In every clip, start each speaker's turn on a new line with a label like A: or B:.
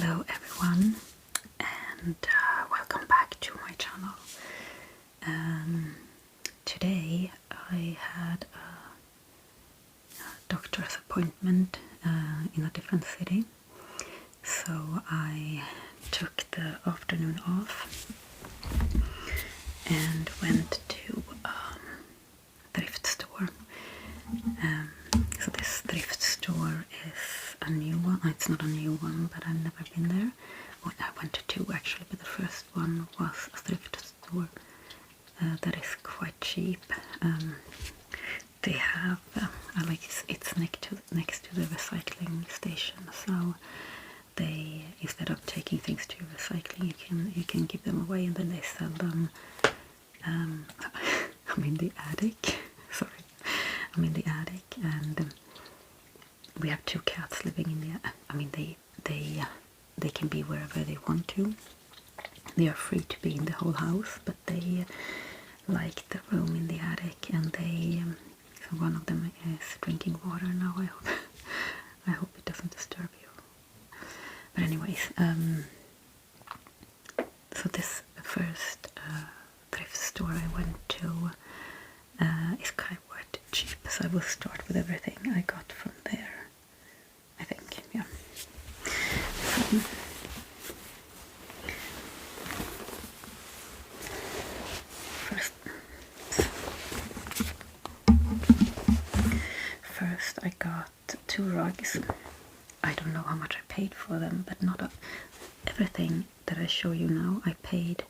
A: Hello everyone, and welcome back to my channel. Today I had a doctor's appointment in a different city, so I took the afternoon off and went to a thrift store. So this thrift store is a new one. It's not a new one, but I've never been there. Well, I went to two actually, but the first one was a thrift store that is quite cheap. They have, it's next to the recycling station, so they, instead of taking things to recycling, you can give them away, and then they sell them. I'm in the attic. Sorry. I'm in the attic, and we have two cats living in the. They can be wherever they want to. They are free to be in the whole house, but they like the room in the attic, and they. So one of them is drinking water now. I hope it doesn't disturb you. But anyways, so this first thrift store I went to is quite cheap, so I will start with everything I got from there, I think, yeah. First I got two rugs. I don't know how much I paid for them, but not everything that I show you now I paid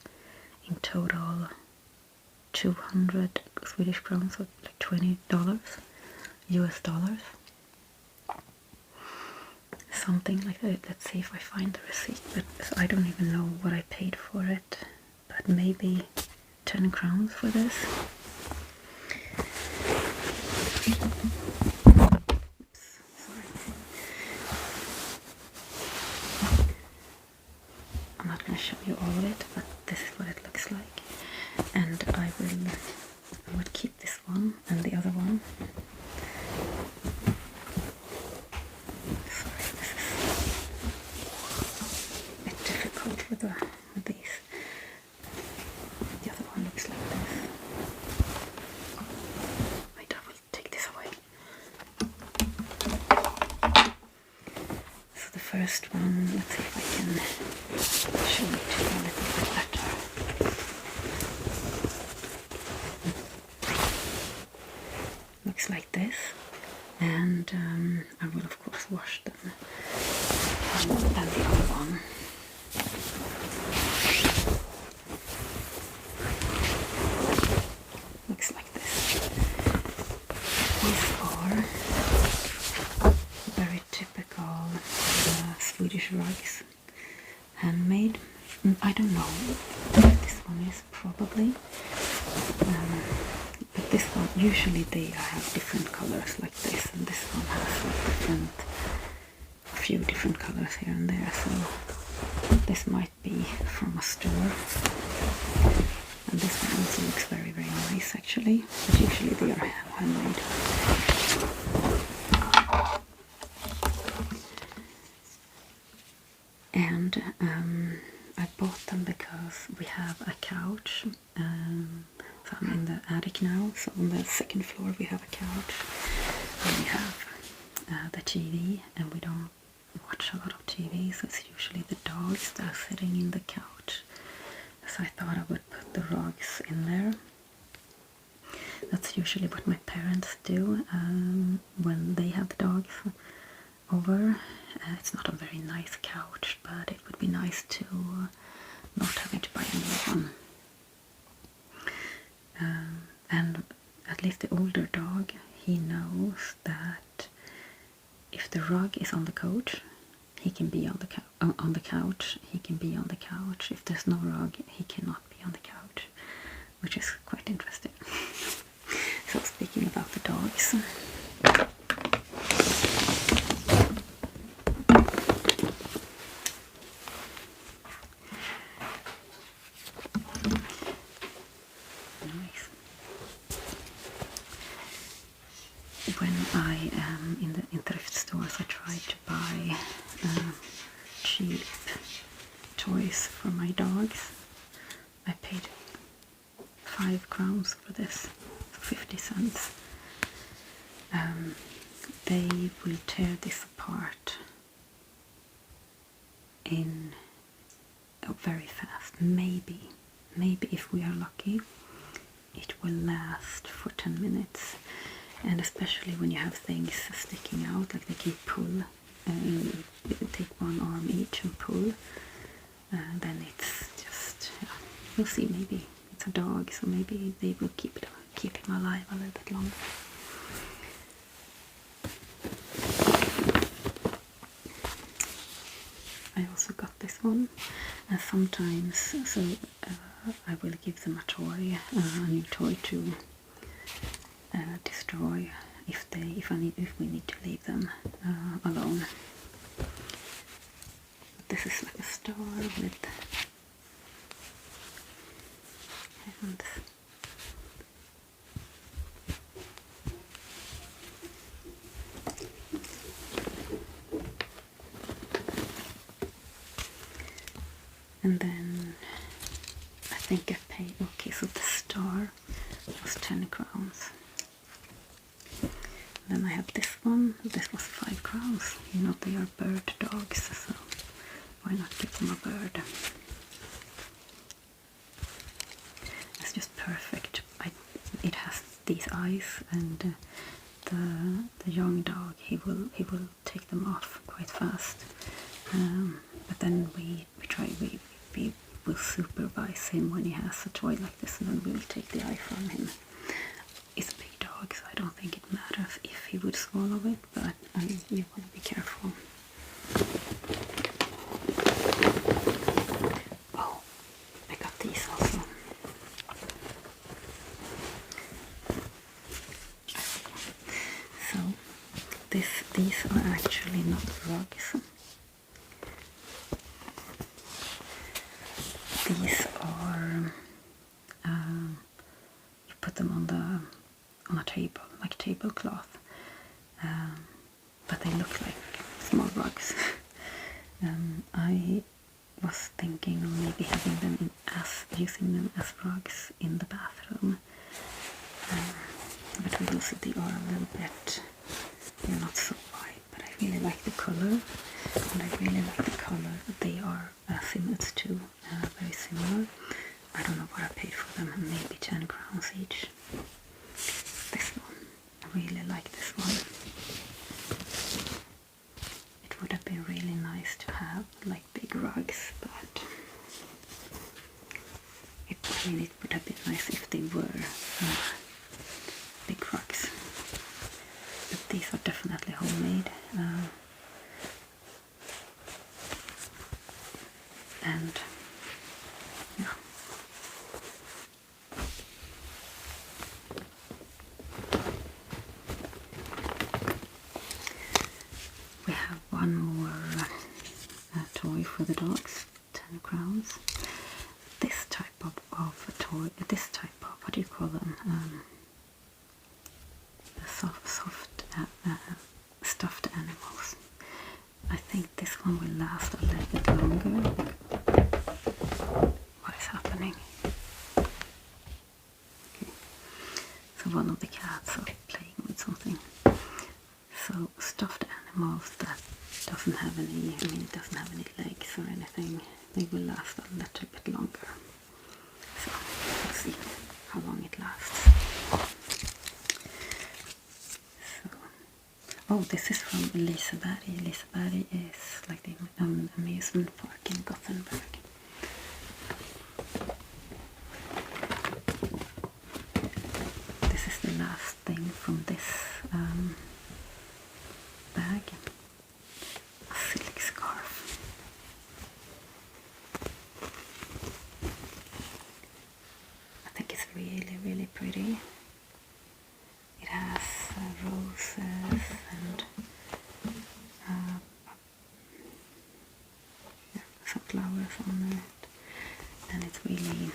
A: in total 200 Swedish crowns, so like $20 US dollars, something like that. Let's see if I find the receipt, but so I don't even know what I paid for it, but maybe 10 crowns for this. Oops, sorry. I'm not going to show you all of it, but this is what it looks like. And I would keep this one and the other one. Sorry, this is a bit difficult with these. The other one looks like this. Wait, I will take this away. So the first one, let's see if I can show it to you a little bit better. Looks like this, and I will of course wash them. And then the other one. Looks like this. These are very typical Swedish rugs, handmade. I don't know what this one is, probably. But this one, usually they have different colors like this, and this one has a few different colors here and there, so this might be from a store. And this one also looks very, very nice actually, but usually they are handmade. And I bought them because we have a couch. So I'm in the attic now, so on the second floor we have a couch, and we have the TV, and we don't watch a lot of TV, so it's usually the dogs that are sitting in the couch. So I thought I would put the rugs in there. That's usually what my parents do when they have the dogs over. It's not a very nice couch, but it would be nice to not having to buy a new one. And at least the older dog, he knows that if the rug is on the couch, he can be on the couch. He can be on the couch. If there's no rug, he cannot be on the couch, which is quite interesting. So speaking about the dogs. When I am in thrift stores, I try to buy cheap dogs. I paid 5 crowns for this, 50 cents. They will tear this apart in very fast. Maybe if we are lucky, it will last for 10 minutes. And especially when you have things sticking out, like they can pull, you take one arm each and pull, then it's just, yeah, we'll see. Maybe it's a dog, so maybe they will keep him alive a little bit longer. I also got this one, and sometimes, so I will give them a toy, a new toy to destroy if we need to leave them alone. This is like a star with hands. And then I think I paid, okay, so the star was 10 crowns. Then I have this one, this was 5 crowns. You know, they are bird dogs, so why not give them a bird? It's just perfect. It has these eyes, and the young dog, he will take them off quite fast. But then we will supervise him when he has a toy like this, and then we will take the eye from him. It's a big dog, so I don't think it matters if he would swallow it, but you want to be careful. Oh, I got these also. So these are actually not rugs. These are, you put them on a table, like tablecloth, but they look like small rugs. I was thinking of maybe having them using them as rugs in the bathroom, but we will see. They are a little bit, they're not so wide, but I really like the color, and I really like the color. They are similar to, very similar. I don't know what I paid for them, maybe 10 crowns each. This one, I really like this one. It would have been really nice to have like big rugs, but it would have been nice if they were big rugs. But these are definitely homemade. And yeah. We have one more toy for the dogs, 10 crowns. This type of toy, what do you call them? Soft stuffed animals. I think this one will last a little bit longer. What is happening? Okay. So one of the cats are playing with something. So stuffed animals that doesn't have any, it doesn't have any legs or anything, they will last a little bit longer. So let's see how long it lasts. Oh, this is from Liseberg. Liseberg is like the amusement park in Gothenburg. This is the last thing from this bag. A silk scarf. I think it's really, really pretty. It has roses and some flowers on it, and it's really,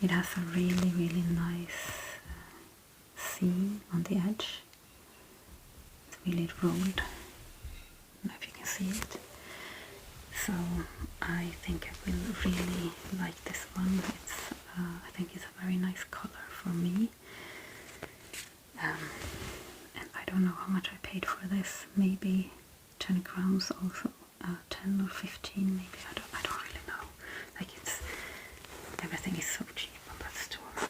A: it has a really, really nice seam on the edge. It's really rolled. I don't know if you can see it. So I think I will really like this one. It's I think it's a very nice color for me. And I don't know how much I paid for this. Maybe 10 crowns also. 10 or 15 maybe. I don't really know. Like it's everything is so cheap on that store.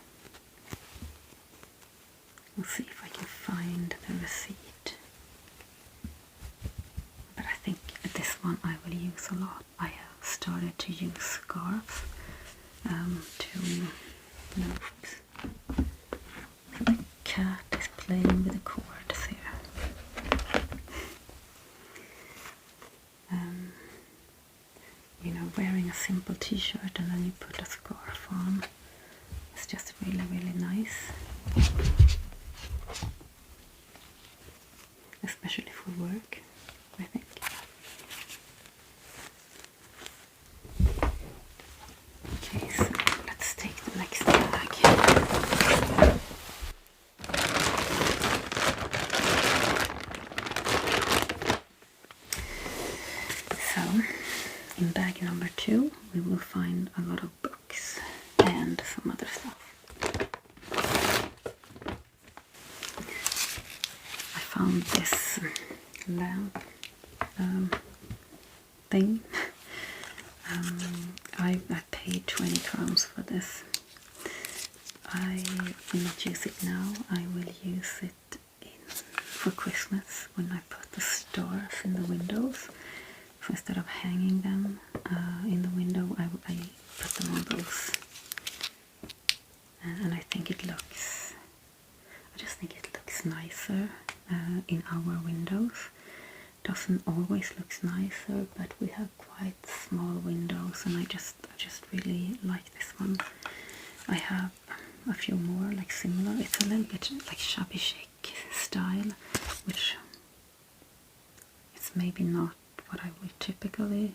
A: We'll see if I can find the receipt. But I think this one I will use a lot. I have started to use scarves to, oops. The cat is playing with the cords here. You know, wearing a simple t-shirt and then you put a scarf on. It's just really, really nice. Especially for work, I think. Okay, so let's take the next bag. So, in bag number 2, we will find a lot of books and some other stuff. I found this lamp thing. I paid 20 crowns for this. I will not use it now. I will use it for Christmas when I put the stars in the windows. So instead of hanging them in the window, I put them on those. And I think it looks, I just think it looks nicer in our windows. Doesn't always looks nicer, but we have quite small windows, and I just really like this one. I have a few more like similar. It's a little bit like shabby chic style, which it's maybe not what I would typically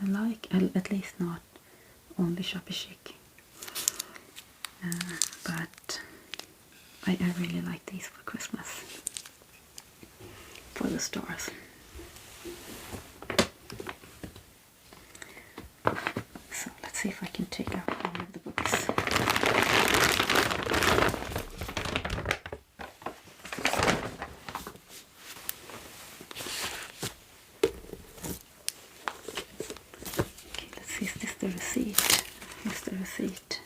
A: like, at least not only shabby chic. But I really like these for Christmas, for the stars. So let's see if I can take out all of the books. Okay, let's see, is this the receipt? Here's the receipt.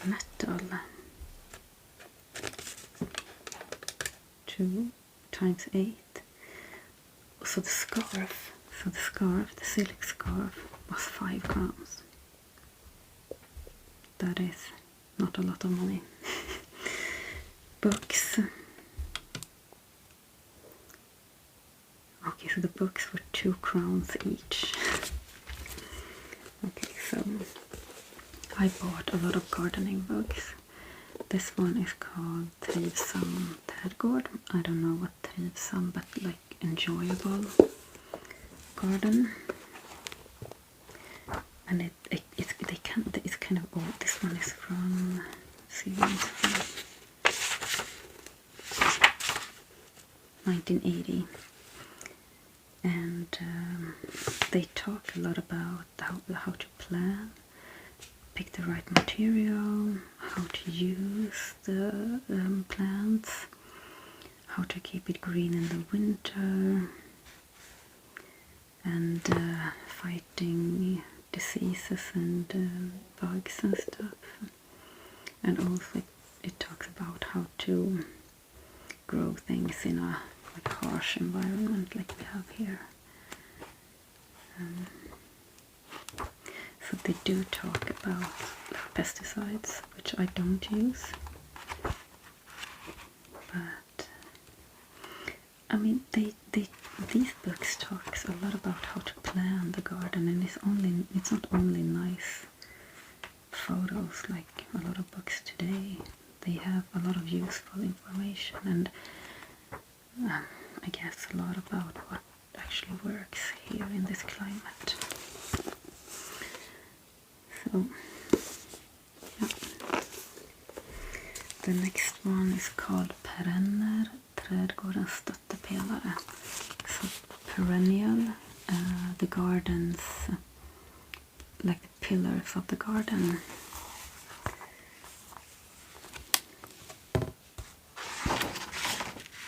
A: Metal. 2 times 8. So the scarf, the silk scarf was 5 crowns. That is not a lot of money. Books. Okay, so the books were 2 crowns each. Okay, so I bought a lot of gardening books. This one is called Trivsam trädgård. I don't know what trivsam, but like enjoyable garden. And it's kind of old. This one is from, see when it's from 1980. And they talk a lot about how to plant, pick the right material, how to use the plants, how to keep it green in the winter, and fighting diseases and bugs and stuff. And also it talks about how to grow things in a like harsh environment like we have here. So they do talk about pesticides, which I don't use. But I mean, these books talks a lot about how to plan the garden, and it's not only nice photos like a lot of books today. They have a lot of useful information, and I guess a lot about what actually works here in this climate. So, yeah. The next one is called Perenner, trädgårdens stöttepelare. also perennial, the gardens, like the pillars of the garden.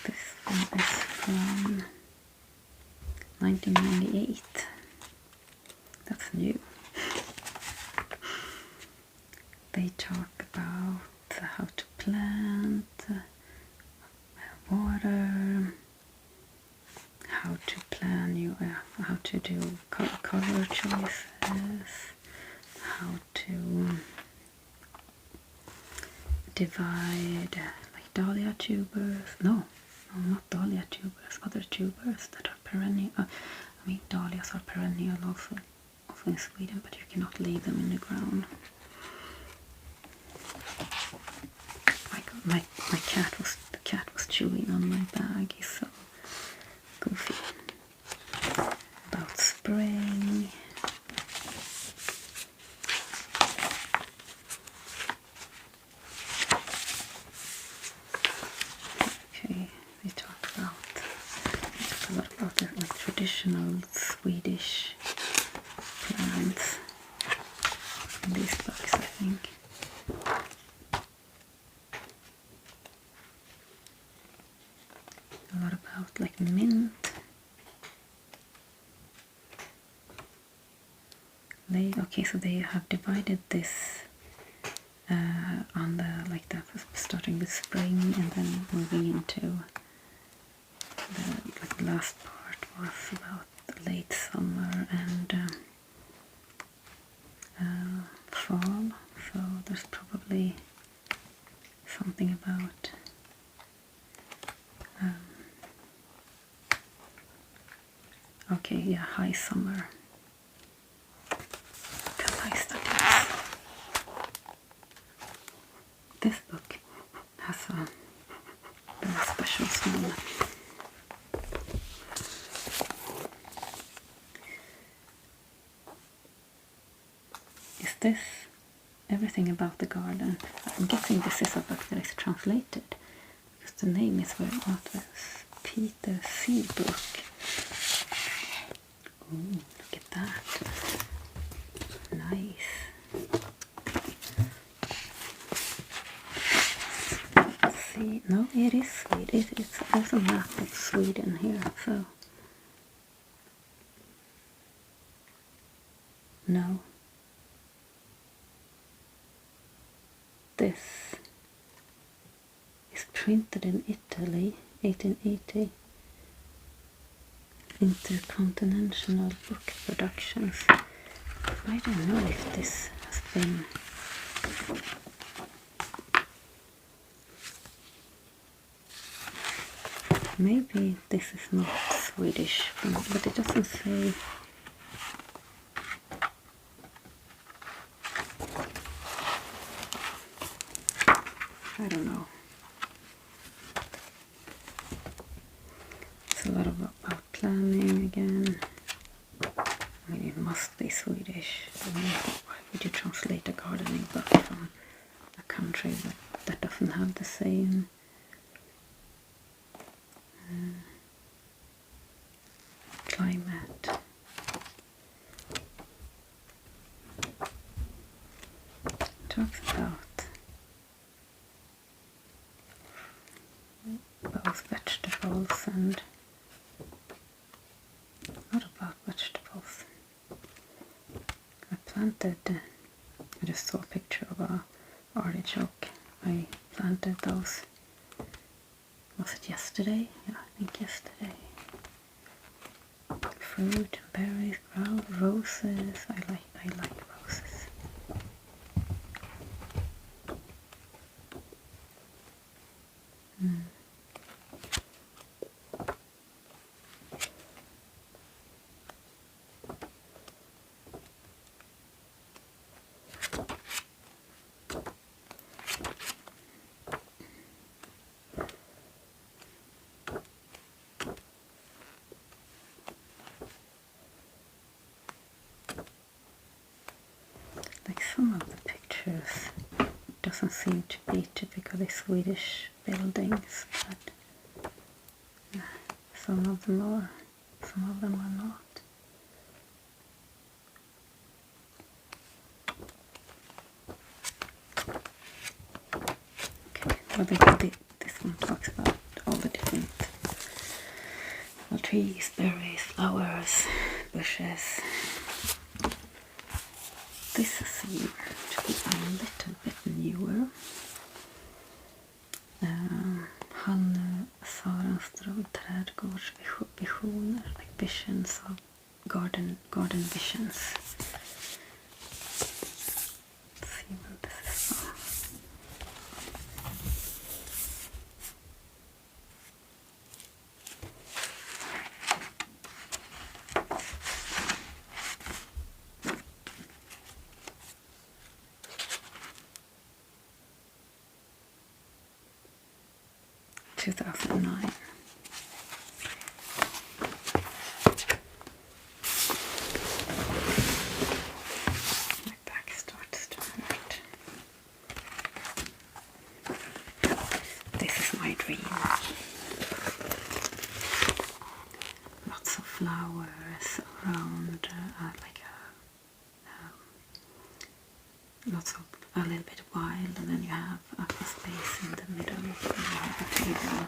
A: This one is from 1998. That's new. They talk about how to plant, water, how to plan your, how to do color choices, how to divide like dahlia tubers. No, not dahlia tubers. Other tubers that are perennial. I mean, dahlias are perennial also in Sweden, but you cannot leave them in the ground. My cat was chewing on my bag. He's so goofy. About spring. Okay, they talk a lot about the like traditional Swedish plants in these books, I think. A lot about like mint. Okay, so they have divided this on the like that, starting with spring and then moving into the last part was about the late summer and fall. So there's probably something about okay, yeah, high summer. Look how nice that is. This book has a very special smell. Is this everything about the garden? I'm guessing this is a book that is translated, because the name is not this Peter C. book. Ooh, look at that. Nice. Let's see. No, it is Swedish. There's a map of Sweden here, so. No. This is printed in Italy, 1880. Intercontinental Book Productions. I don't know if this has been maybe this is not Swedish, but it doesn't say. I don't know. It's a lot about planning again. I mean, it must be Swedish. I mean, why would you translate a gardening book from a country that doesn't have the same climate? It talks about both vegetables and what about vegetables? I planted, I just saw a picture of a artichoke. I planted those, was it yesterday? Yeah, I think yesterday. Fruit, berries, roses. I like roses. Like some of the pictures doesn't seem to be typically Swedish buildings, but some of them are. some of them are not. Okay, well, this one talks about all the different trees, berries, flowers, bushes. This seems to be a little bit newer. Han Sarenström trädgårdsvisioner, like visions of garden visions. Let's see what this is from. - 2009. My back starts to hurt. This is my dream. Lots of flowers around, lots of a little bit wild, and then you have a space in the middle, and you have a table.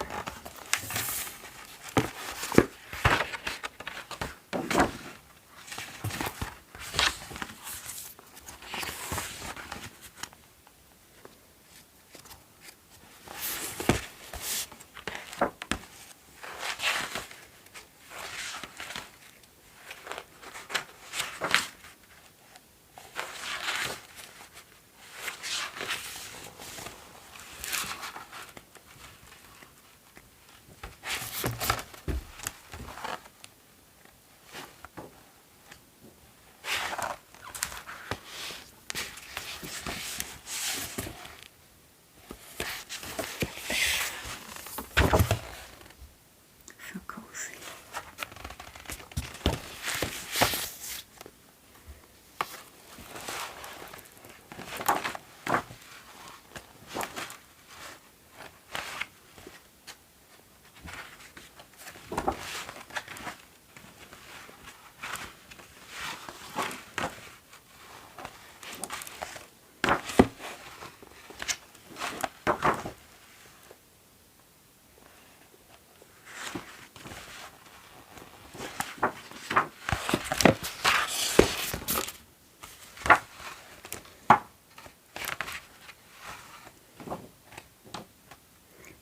A: So cozy.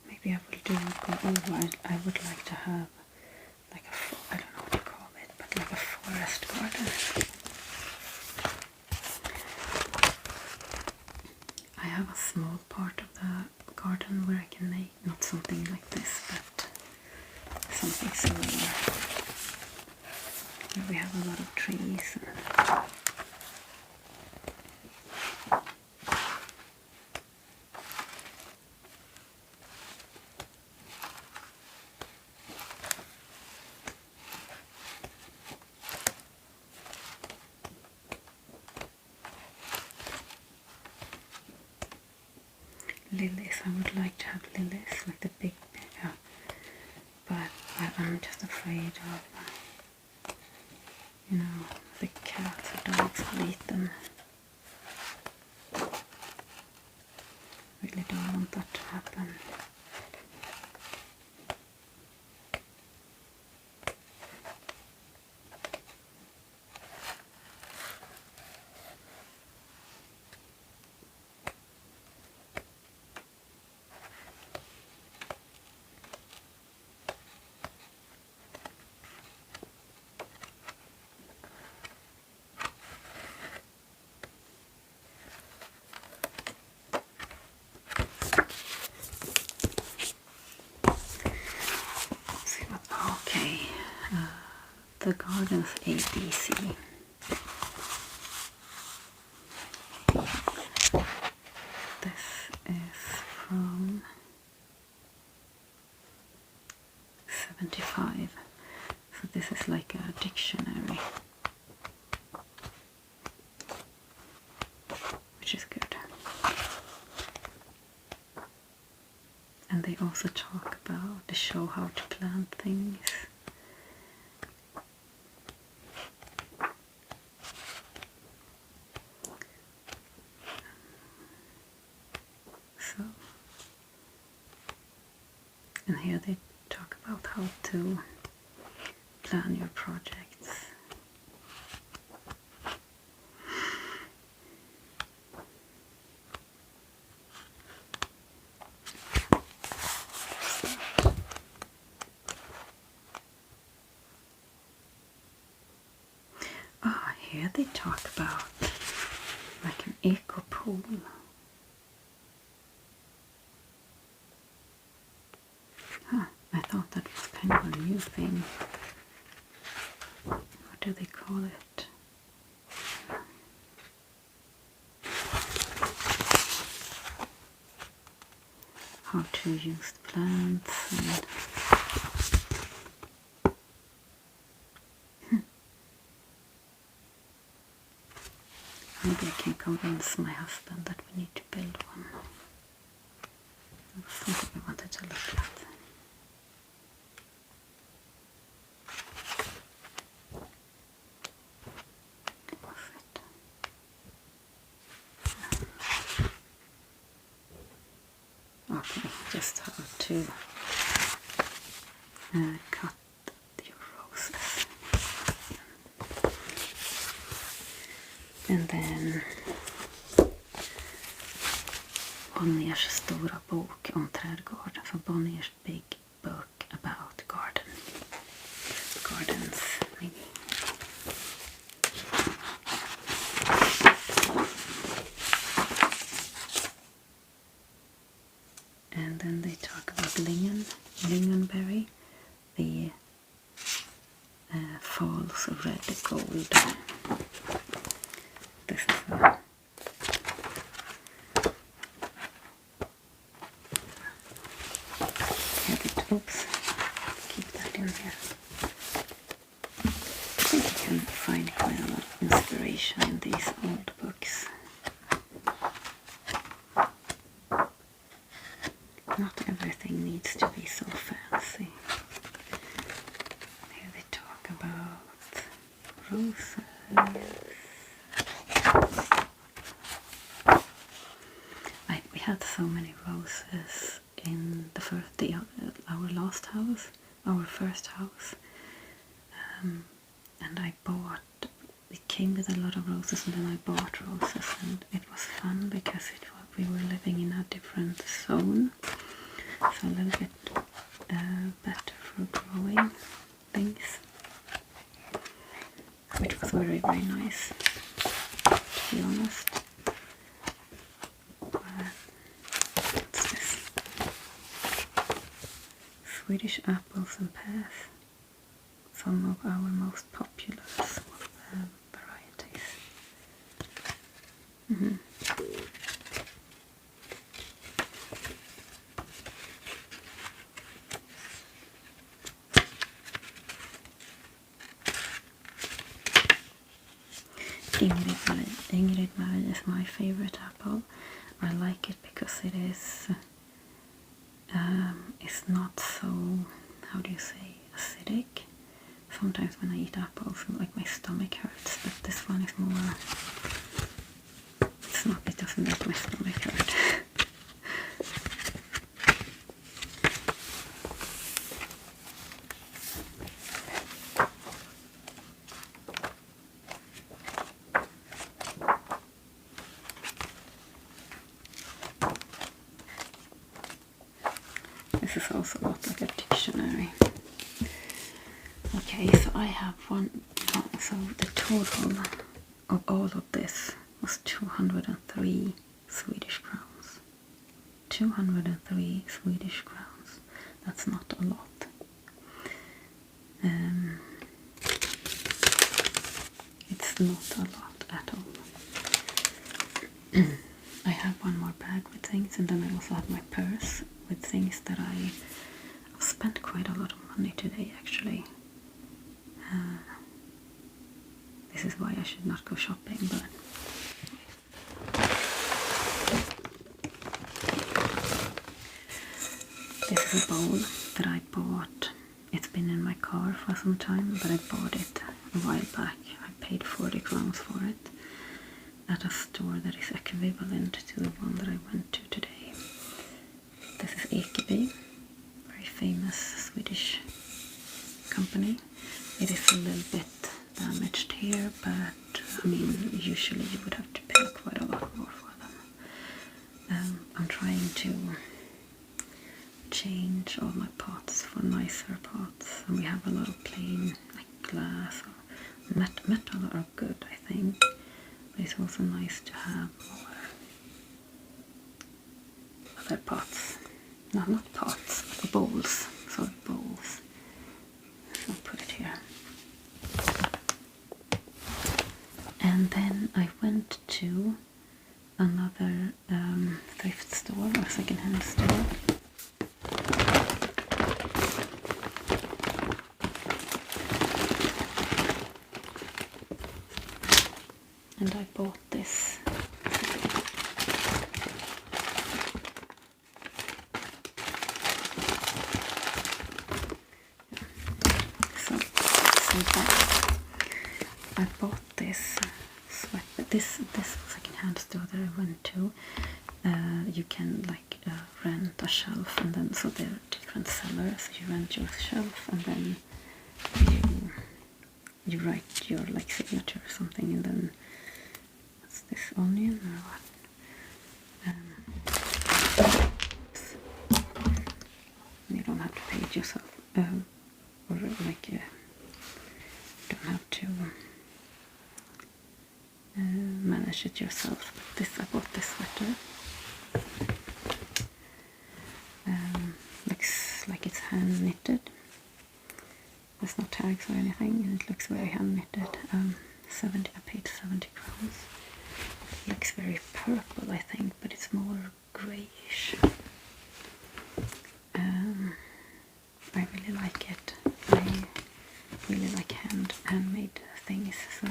A: Maybe I will go over. I would like to have like I don't know what you call it, but like a forest garden. I have a small part of the garden where I can make not something like this, but something similar. Where we have a lot of trees. Lilies, I would like to have lilies, like the big, but I'm just afraid of, the cats or dogs will eat them. Really don't want that to happen. The garden's ABC. This is from 75. So this is like a dictionary, which is good. And they also talk about, they show how to plant things. here they talk about how to plan your projects. Here they talk about like an eco pool. Huh, I thought that was kind of a new thing. What do they call it? How to use plants and maybe I can convince my husband that we need to build one. That was something we wanted to look at. What was it? Okay, just how to cut your roses. And then Bonniers stora bok om trädgård. Så Bonniers big book about gardens. And then they talk about lingonberry, the false red gold. This is oops, keep that in here. I think you can find quite a lot of inspiration in these old books. Not everything needs to be so fancy. Here they talk about roses. We had so many roses in our last house, our first house, and I bought. It came with a lot of roses, and then I bought roses, and it was fun because we were living in a different zone, so a little bit better for growing things, which was very, very nice, to be honest. What's this? Swedish apples and pears. Some of our most popular varieties. Ingrid Marie is my favorite apple. I like it because it is it's not so, how do you say, acidic. Sometimes when I eat apples, like my stomach hurts, but this one is more, it's not, it doesn't make my stomach hurt. This is also not like a dictionary. Okay, so I have so the total of all of this was 203 Swedish crowns. 203 Swedish crowns. That's not a lot. It's not a lot at all. I have one more bag with things, and then I also have my purse with things that I've spent quite a lot of money today, actually. This is why I should not go shopping, but this is a bowl that I bought. It's been in my car for some time, but I bought it a while back. I paid 40 crowns for it at a store that is equivalent to the one that I went to today. This is Ekeby, very famous Swedish company. It is a little bit damaged here, but I mean, usually you would have to pay quite a lot more for them. I'm trying to change all my pots for nicer pots, and we have a lot of plain like glass or metal are good, I think, but it's also nice to have more other pots. No, not pots, but bowls. Sorry, bowls. I'll put it here. And then I went to another thrift store or secondhand store. And I bought this. I bought this sweater. This secondhand store that I went to. You can like rent a shelf, and then so there are different sellers. You rent your shelf, and then you write your like signature or something, and then what's this, onion or what? You don't have to pay it yourself, or like you don't have to manage it yourself. But I bought this sweater. Looks like it's hand knitted. There's no tags or anything, and it looks very hand knitted. I paid 70 crowns. It looks very purple, I think, but it's more greyish. I really like it. I really like handmade things. So,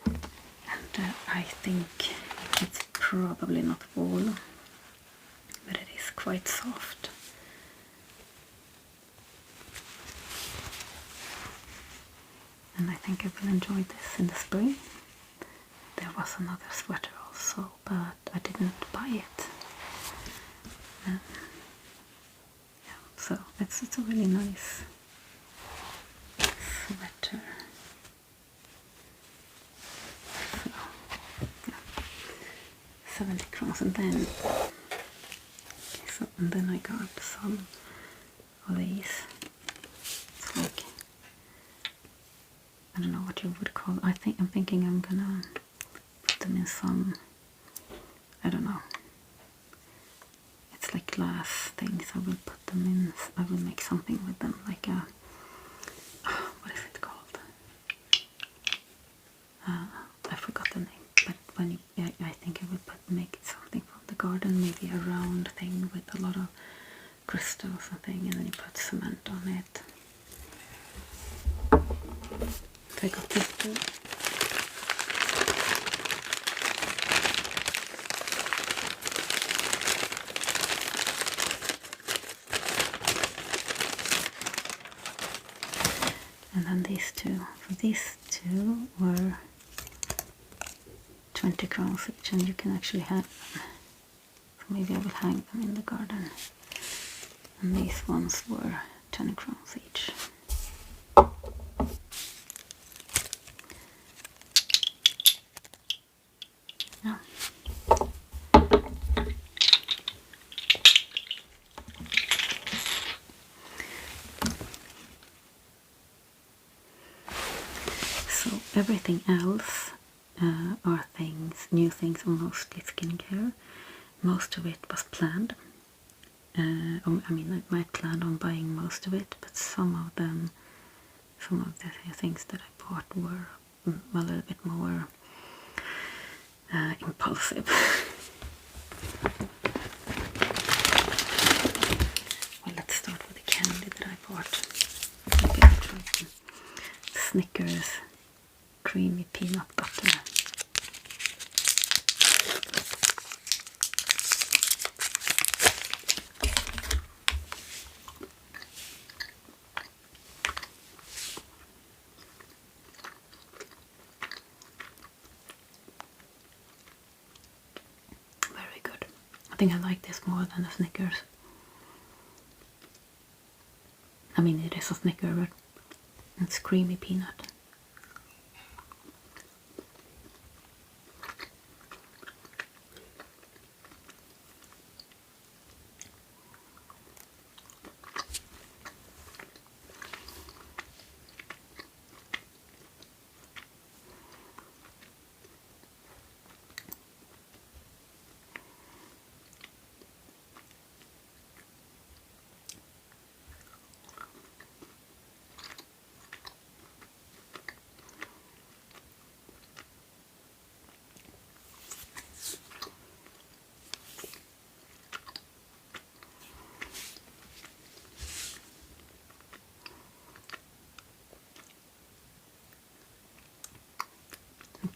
A: and I think it's probably not wool, but it is quite soft. And I think I will enjoy this in the spring. There was another sweater also, but I didn't buy it. Yeah, so it's a really nice sweater. So, yeah, 70 crowns, and then I got some of these. It's like, I don't know what you would call it. I'm thinking I'm gonna put them in some, I don't know. It's like glass things. I will put them in. I will make something with them, like a, what is it called? I forgot the name. But when I think I will make something from the garden, maybe a round thing with a lot of crystals or something, and then you put cement on it. So I got this too. And then these two. So these two were 20 crowns each, and you can actually hang them. So maybe I will hang them in the garden. And these ones were 10 crowns each. Yeah. So everything else are new things, or mostly skincare. Most of it was planned. I mean, I planned on buying most of it, but some of the things that I bought were a little bit more impulsive. Well, let's start with the candy that I bought. Maybe I'll try some Snickers creamy peanut butter. Very good. I think I like this more than the Snickers. I mean, it is a Snicker, but it's creamy peanut.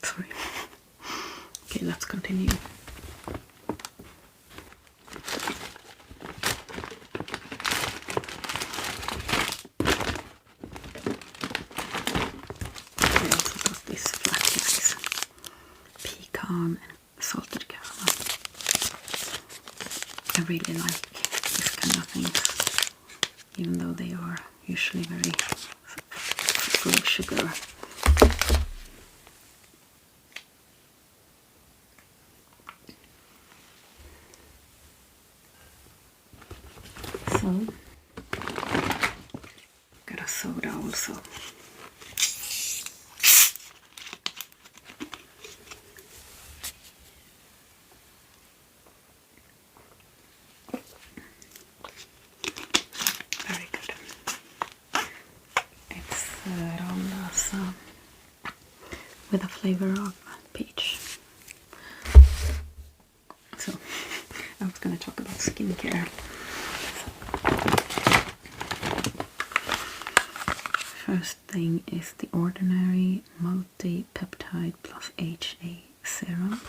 A: Sorry. Okay, let's continue. I also got these flat flakes, pecan and salted caramel. I really like this kind of things, even though they are usually very full of sugar. So, got a soda also. Very good. It's Rondas with a flavor of peach. So, I was going to talk about skincare. First thing is the Ordinary Multi-Peptide plus HA Serum.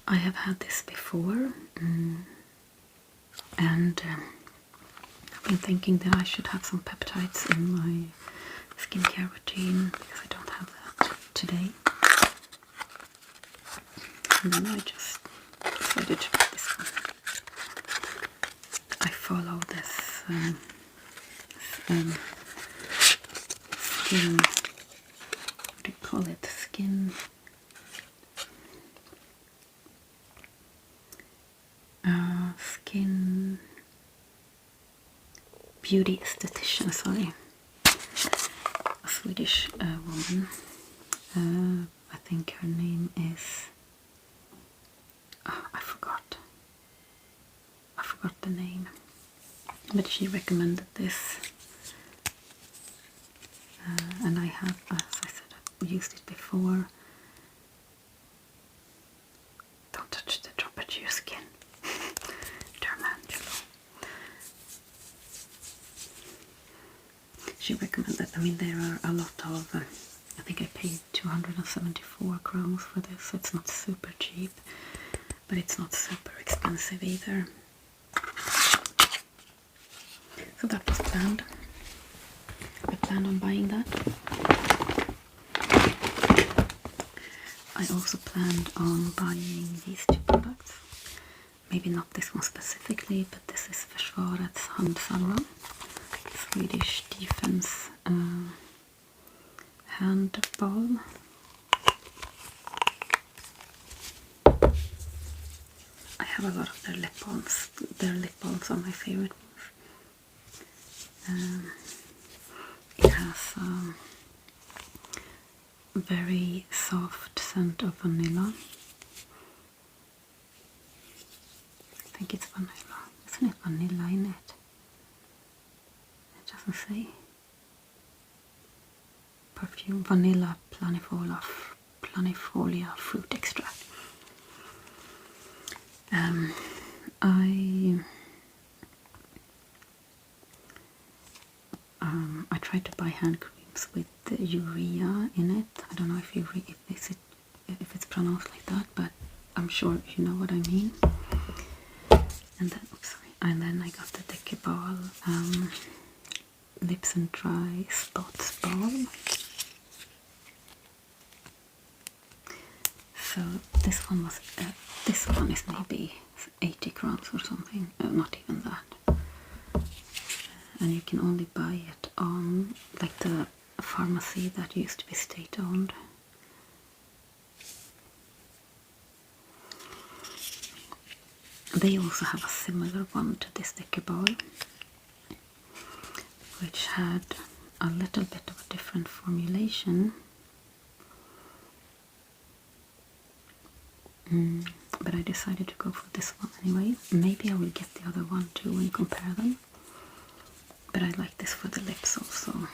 A: I have had this before, and I've been thinking that I should have some peptides in my skincare routine because I don't have that today. And then I just decided to get this one. I follow this skin, what do you call it? Skin beauty esthetician, sorry. A Swedish woman. I think her name is, I forgot the name, but she recommended this, and I have, as I said, I've used it before. Don't touch the drop it to your skin. Dermangelo. She recommended, I mean, there are a lot of, I think I paid 274 crowns for this, so it's not super cheap, but it's not super expensive either. So that was planned. I planned on buying that. I also planned on buying these two products. Maybe not this one specifically, but this is Försvarets handsalva, Swedish defense hand balm. I have a lot of their lip balms. Their lip balms are my favorite ones. It has a very soft scent of vanilla. I think it's vanilla. Isn't it vanilla in it? It doesn't say. Perfume, vanilla planifolia fruit extract. I tried to buy hand creams with the urea in it. I don't know if it's pronounced like that, but I'm sure you know what I mean. And then, and then I got the Decibel Lips and Dry Spots Balm. So this one is maybe 80 crowns or something, not even that. and you can only buy it on like the pharmacy that used to be state-owned. They also have a similar one to this sticker ball, which had a little bit of a different formulation. But I decided to go for this one anyway. Maybe I will get the other one too and compare them. But I like this for the lips also.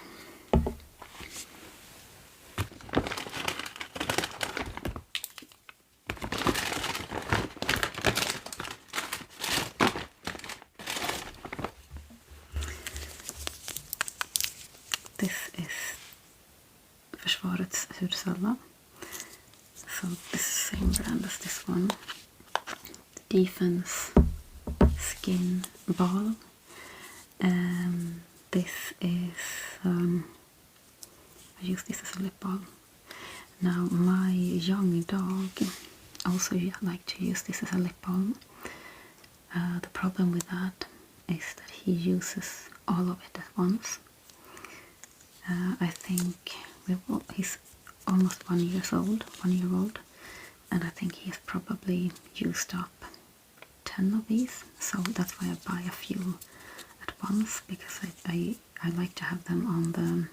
A: This is Försvarets hudsalva. So this is the same brand as this one. The Defense Skin Balm. This is, I use this as a lip balm. Now my young dog also like to use this as a lip balm. The problem with that is that he uses all of it at once. I think he's almost 1 year old, and I think he has probably used up 10 of these, so that's why I buy a few at once, because I like to have them on the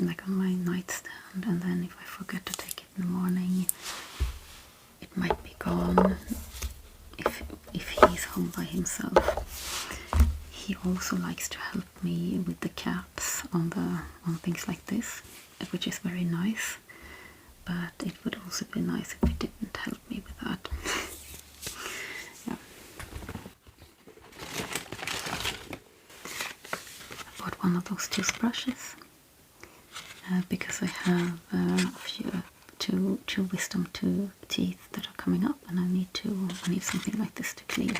A: like on my nightstand, and then if I forget to take it in the morning, it might be gone if he's home by himself. He also likes to help me with the caps on things like this, which is very nice, but it would also be nice if he didn't help me with that. Yeah. I bought one of those toothbrushes because I have two wisdom teeth that are coming up, and I need something like this to clean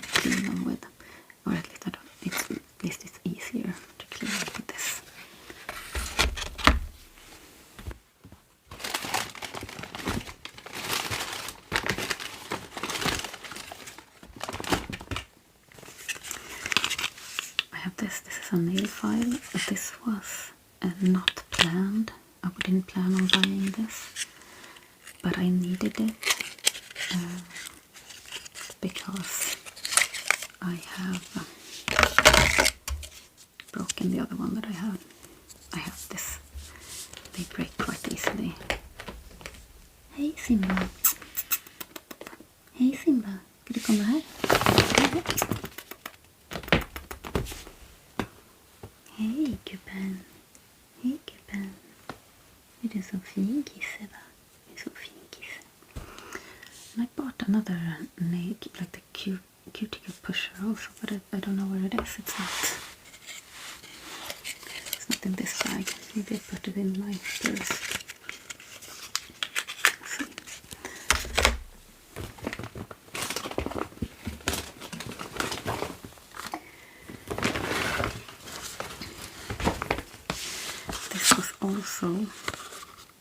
A: them with, or at least it's easier to clean up with this. I have this is a nail file. This was not planned. I didn't plan on buying this, but I needed it because I have broken the other one that I had. I have this. They break quite easily. Hej Simba! Hej Simba! Ska du komma här? Hej gubben! Hej gubben! Är du så fin kisse va? Du är så fin kisse. And I bought another nail, like the cuticle pusher also, but I don't know where it is. It's not in this bag. Maybe I put it in my purse. This was also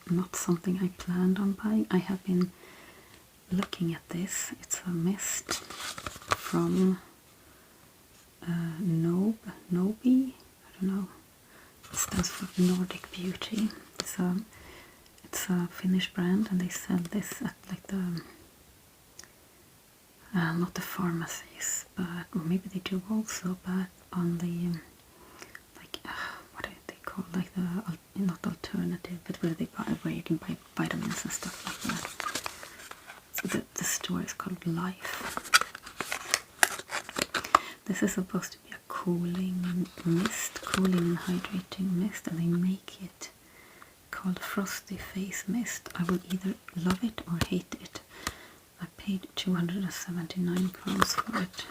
A: not something I planned on buying. I have been looking at this. It's a mist from Nobi. I don't know. It stands for Nordic Beauty. It's a Finnish brand, and they sell this at like the not the pharmacies, but or maybe they do also, but on the like what do they call, like the not alternative, but where you can buy vitamins and stuff like that. So the store is called Life. This is supposed to be a cooling and hydrating mist, and they make it called Frosty Face Mist. I will either love it or hate it. I paid 279 crowns for it.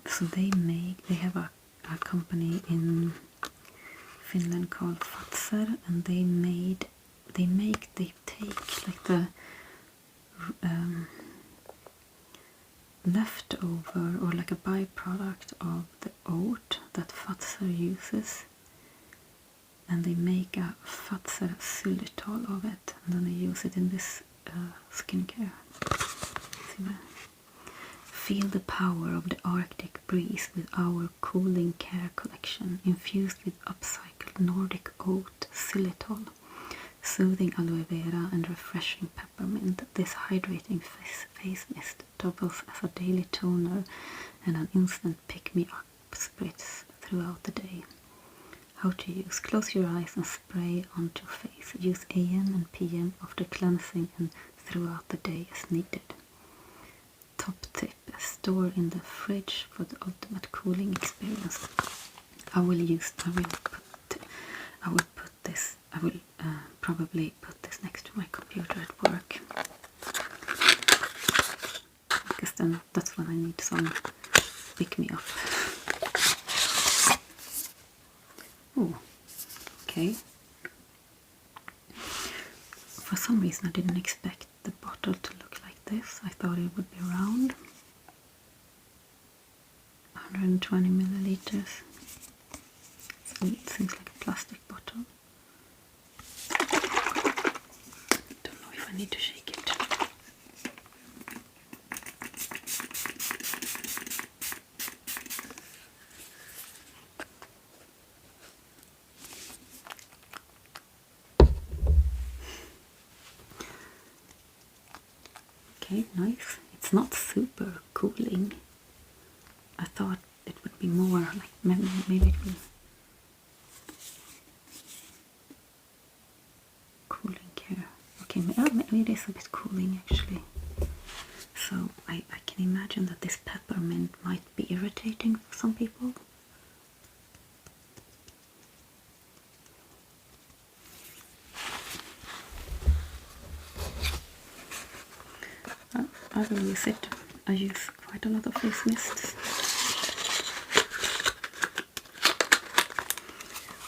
A: So they have a company in Finland called Fatser, and they take like the leftover or like a byproduct of the oat that Fatser uses, and they make a Fatser xylitol of it, and then they use it in this skincare. See that? Feel the power of the Arctic breeze with our Cooling Care collection, infused with upcycled Nordic oat xylitol, soothing aloe vera and refreshing peppermint. This hydrating face mist doubles as a daily toner and an instant pick-me-up spritz throughout the day. How to use: close your eyes and spray onto your face. Use AM and PM after cleansing and throughout the day as needed. Top tip: store in the fridge for the ultimate cooling experience. I will probably put this next to my computer at work, because then that's when I need some pick me up. Oh, okay. For some reason I didn't expect the bottle to look like this. I thought it would be round. 120 milliliters. So it seems like a plastic bottle. Don't know if I need to shake it. Okay, nice. It's not super cooling. I thought it would be more like maybe it will Cooling Care. Okay, maybe it is a bit cooling actually. So I can imagine that this peppermint might be irritating for some people. I will use it. I use quite a lot of face mists.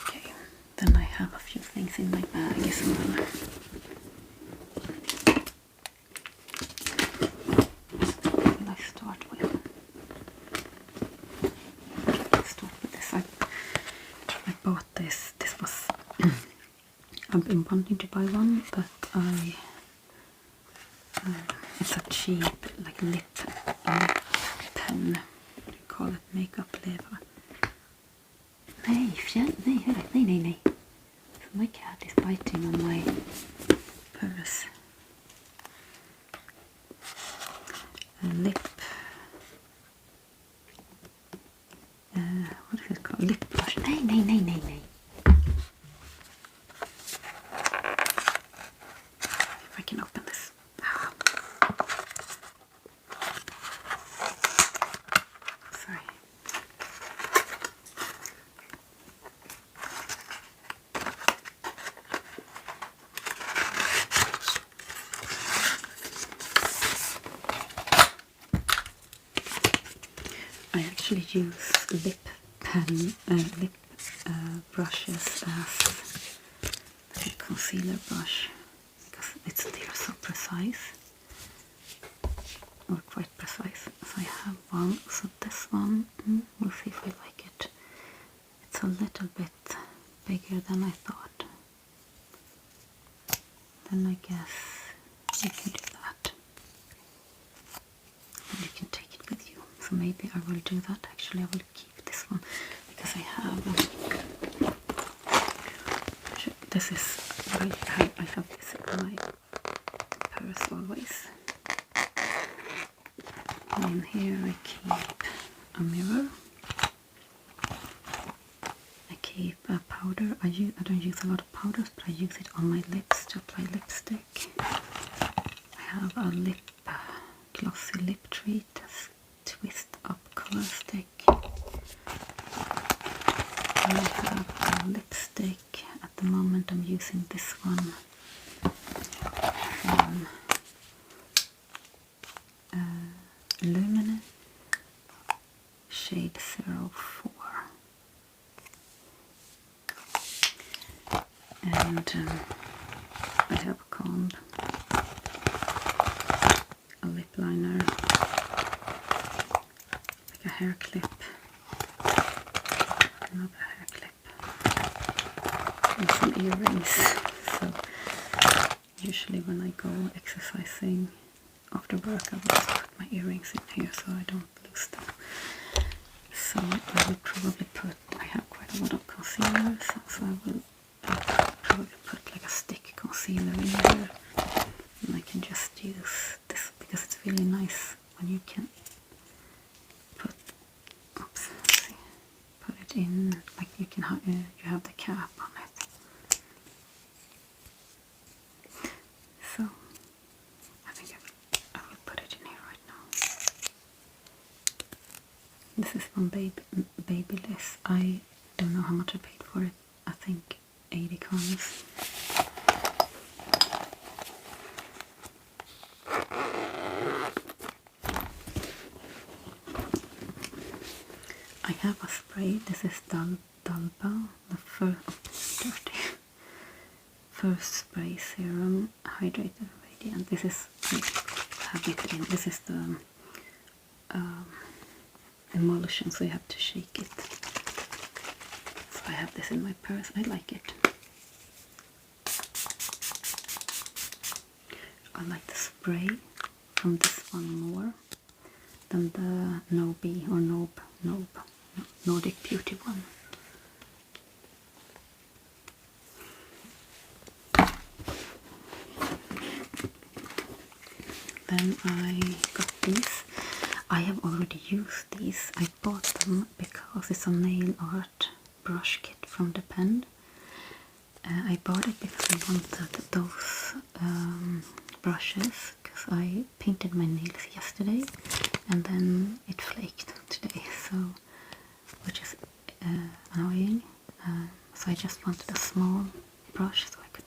A: Okay, then I have a few things in my bag as well. What will I start with? Let's start with this. I bought this. This was I've been wanting to buy one, but it's a cheap like lip pen. What do you call it? Makeup lever. Nej. So my cat is biting on my purse. A lip. What is it called? Lip brush. Nej. If I can open this. Sorry. I actually use lip brushes as a concealer brush because they're so precise, or quite precise. So I have one. So this one, we'll see if I like it. It's a little bit bigger than I thought. Then I guess you can do that. And you can take it with you. So maybe I will do that. Actually, I will keep this one because I have this is what I have this in my purse always. And in here I keep a mirror. I keep a powder. I don't use a lot of powders, but I use it on my lips to apply lipstick. I have a glossy lip treat, twist up color stick. I have a lipstick. At the moment I'm using this one from Lumine, shade 04. And I have a comb, a lip liner, like a hair clip, another hair clip, and some earrings. So usually when I go exercising after work I will just put my earrings in here so I don't lose them. So I will probably put, I have quite a lot of concealer, so I will probably put like a stick concealer in here. And I can just use this because it's really nice when you can put, oops, let's see, put it in, like you can have, you have the cap on it. So I think I will put it in here right now. This is from Babyliss. I don't know how much I paid for it. I think 80 crowns. I have a spray. This is Dalba, the first spray serum, hydrated radiant. This is, I have it in. This is the emulsion, so you have to shake it. So I have this in my purse. I like it. I like the spray from this one more than the Nordic Beauty one. Then I got these. I have already used these. I bought them because it's a nail art brush kit from the pen. I bought it because I wanted those brushes because I painted my nails yesterday and then it flaked today, so which is annoying. So I just wanted a small brush so I could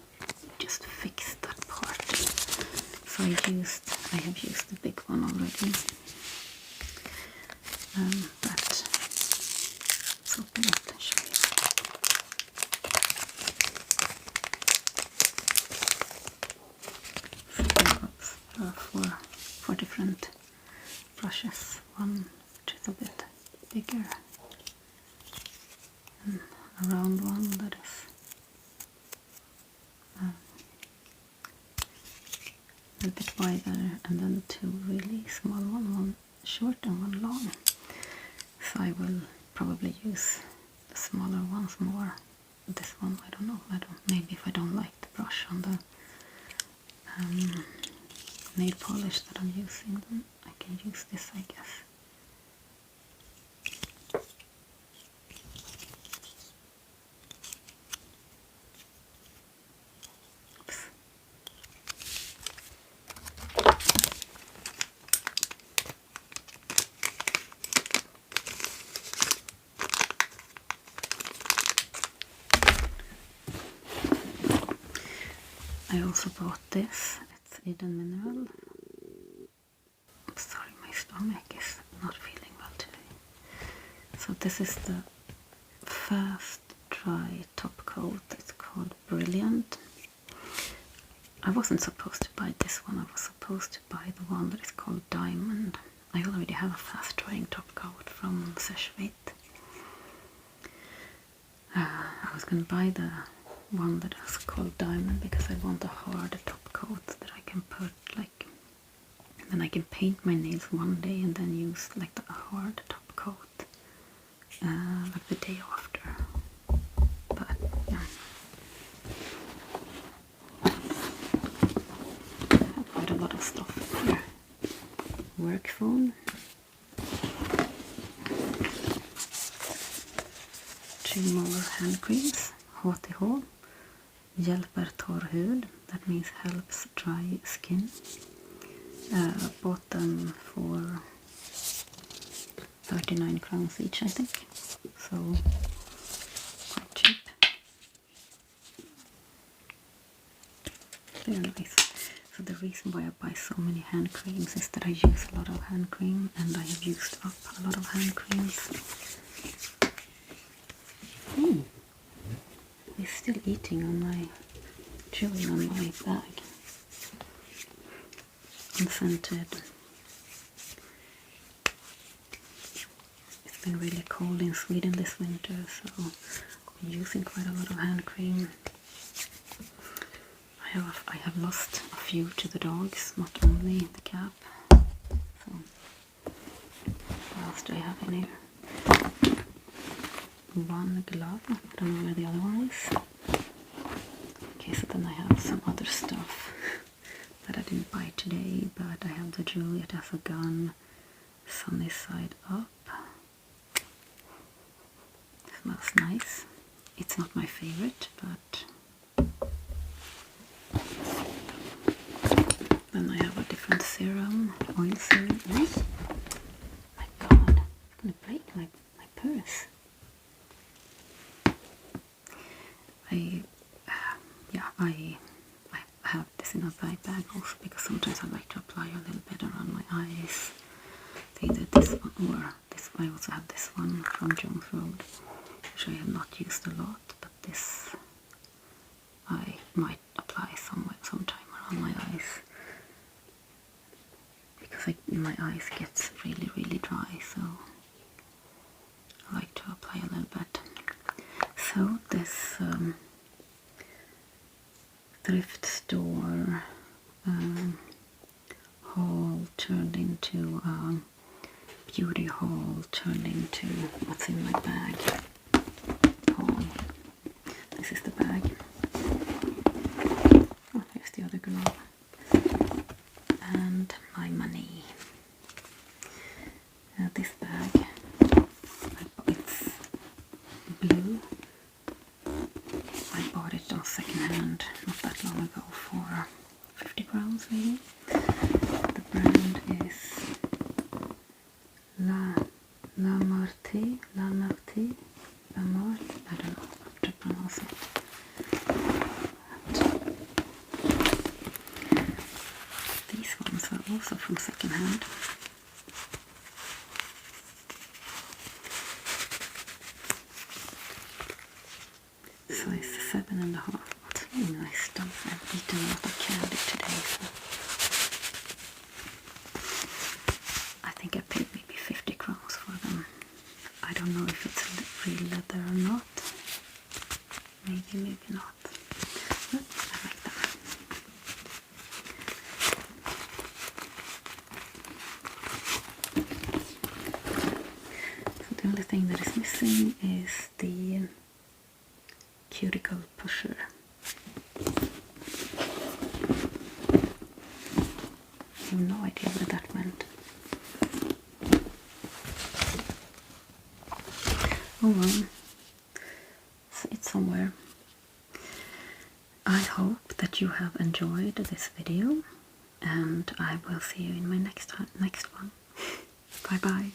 A: just fix that part. So I have used the big one already. But let's open it and show you. There are four different brushes. One which is a bit bigger, and a round one that is a bit wider, and then two really small ones, one short and one long. So I will probably use the smaller ones more. This one, I don't know. Maybe if I don't like the brush on the nail polish that I'm using, then I can use this, I guess. Oops. I also bought this. It's Eden Mineral. I'm sorry, my stomach is not feeling well today. So this is the fast dry top coat. It's called Brilliant. I wasn't supposed to buy this one. I was supposed to buy the one that is called Diamond. I already have a fast drying top coat from Seshveit. I was going to buy the one that is called Diamond because I want a hard top coat that I can put like, then I can paint my nails one day and then use like a hard top coat like the day after. But yeah, I have quite a lot of stuff here. Work phone, 2 more hand creams. HTH, hjälper torr hud, that means helps dry skin. Bought them for 39 crowns each, I think, so quite cheap. They're nice. So the reason why I buy so many hand creams is that I use a lot of hand cream, and I have used up a lot of hand creams. He's still eating on my, chewing on my bag. Unscented. It's been really cold in Sweden this winter, so I'm using quite a lot of hand cream. I have lost a few to the dogs, not only the cat. So else do I have in here? One glove. I don't know where the other one is. Okay, so then I have some other stuff that I didn't buy today, but I have the Juliet as a gun, sunny side up. Smells nice. It's not my favorite, but then I have a different serum, oil serum. Oh my god, it's gonna break my purse. I have this in a bag also because sometimes I like to apply a little bit around my eyes. Either this one or this. I also have this one from Jones Road, which I have not used a lot, but this I might apply sometime around my eyes because my eyes gets really dry, so I like to apply a little bit. So this thrift store haul turned into a beauty haul, turned into what's in my bag haul. This is the bag. Oh, here's the other glove. And my money. This bag, it's blue. I bought it on second hand not that long ago for 50 crowns maybe. The brand is La Marte, I don't know how to pronounce it. And these ones are also from second hand. Size 7.5. It's really nice stuff. I've eaten a lot of candy today, so I think I paid maybe 50 crowns for them. I don't know if it's real leather or not. Maybe not. But I like them. So the only thing that is missing is the cuticle pusher. I have no idea where that went. Oh well, it's somewhere. I hope that you have enjoyed this video, and I will see you in my next one. Bye bye.